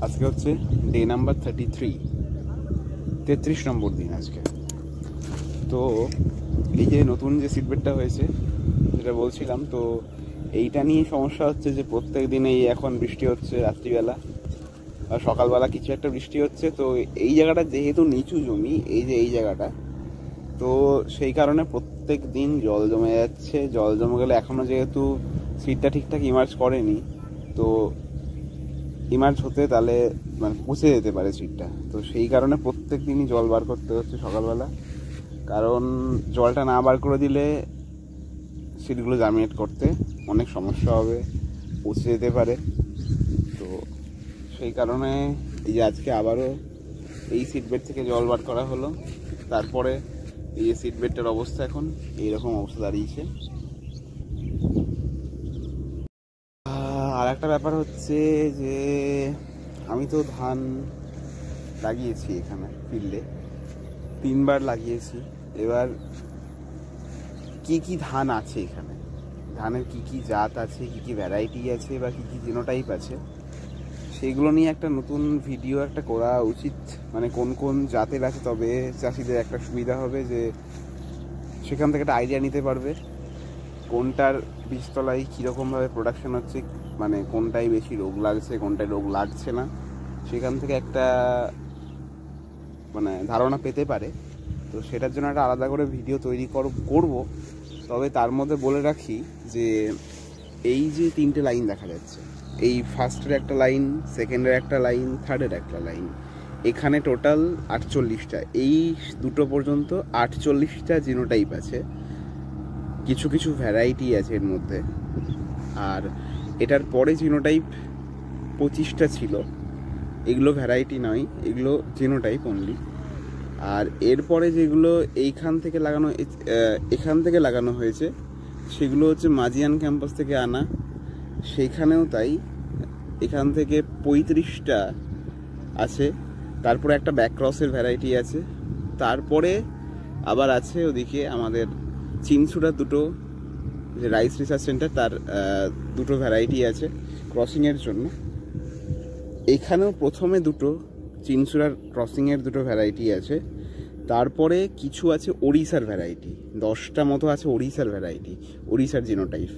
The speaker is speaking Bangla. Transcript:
আজকে হচ্ছে ডে নাম্বার 33 নম্বর দিন আজকে। তো এই যে নতুন যে সিট বেডটা হয়েছে যেটা বলছিলাম, তো এইটা নিয়ে সমস্যা হচ্ছে যে প্রত্যেক দিন এই এখন বৃষ্টি হচ্ছে রাত্রিবেলা আর সকালবেলা কিছু একটা বৃষ্টি হচ্ছে। তো এই জায়গাটা যেহেতু নিচু জমি, এই জায়গাটা, তো সেই কারণে প্রত্যেক দিন জল জমে যাচ্ছে। জল জমে গেলে এখনও যেহেতু সিটটা ঠিকঠাক ইমার্জ করেনি, তো ইমার্জ হতে তাহলে মানে পচে যেতে পারে সিটটা। তো সেই কারণে প্রত্যেক দিনই জল বার করতে হচ্ছে সকালবেলা, কারণ জলটা না বার করে দিলে সিটগুলো জার্মিনেট করতে অনেক সমস্যা হবে, পচে যেতে পারে। তো সেই কারণে এই যে আজকে আবারও এই সিট বেড থেকে জল বার করা হলো। তারপরে এই যে সিট বেডটার অবস্থা এখন এইরকম অবস্থা দাঁড়িয়েছে। আর একটা ব্যাপার হচ্ছে যে আমি তো ধান লাগিয়েছি এখানে ফিল্ডে, 3 বার লাগিয়েছি। এবার কি কি ধান আছে এখানে, ধানের কি কি জাত আছে, কি কি ভ্যারাইটি আছে বা কি কি জিনোটাইপ আছে, সেগুলো নিয়ে একটা নতুন ভিডিও একটা করা উচিত। মানে কোন কোন জাতের আছে, তবে চাষিদের একটা সুবিধা হবে যে সেখান থেকে একটা আইডিয়া নিতে পারবে কোনটার বীজতলায় কীরকমভাবে প্রোডাকশন হচ্ছে, মানে কোনটাই বেশি রোগ লাগছে কোনটায় রোগ লাগছে না, সেখান থেকে একটা মানে ধারণা পেতে পারে। তো সেটার জন্য একটা আলাদা করে ভিডিও তৈরি করব। তবে তার মধ্যে বলে রাখি যে এই যে 3টে লাইন দেখা যাচ্ছে, এই ফার্স্টের একটা লাইন, সেকেন্ডের একটা লাইন, থার্ডের একটা লাইন, এখানে টোটাল 48টা, এই দুটো পর্যন্ত 48টা জিনোটাইপ আছে। কিছু কিছু ভ্যারাইটি আছে এর মধ্যে। আর এটার পরে জিনোটাইপ 25টা ছিল, এগুলো ভ্যারাইটি নয়, এগুলো জিনোটাইপ অনলি। আর এরপরে যেগুলো এখান থেকে লাগানো হয়েছে সেগুলো হচ্ছে মাজিয়ান ক্যাম্পাস থেকে আনা, সেখানেও তাই, এখান থেকে 35টা আছে। তারপরে একটা ব্যাকক্রসের ভ্যারাইটি আছে, তারপরে আবার আছে ওদিকে আমাদের চিনসুরার দুটো, যে রাইস রিসার্চ সেন্টার, তার দুটো ভ্যারাইটি আছে ক্রসিংয়ের জন্য। এখানেও প্রথমে দুটো চিনসুরার ক্রসিংয়ের দুটো ভ্যারাইটি আছে, তারপরে কিছু আছে ওড়িশার ভ্যারাইটি, 10টা মতো আছে ওড়িশার ভ্যারাইটি, ওড়িশার জিনোটাইপ।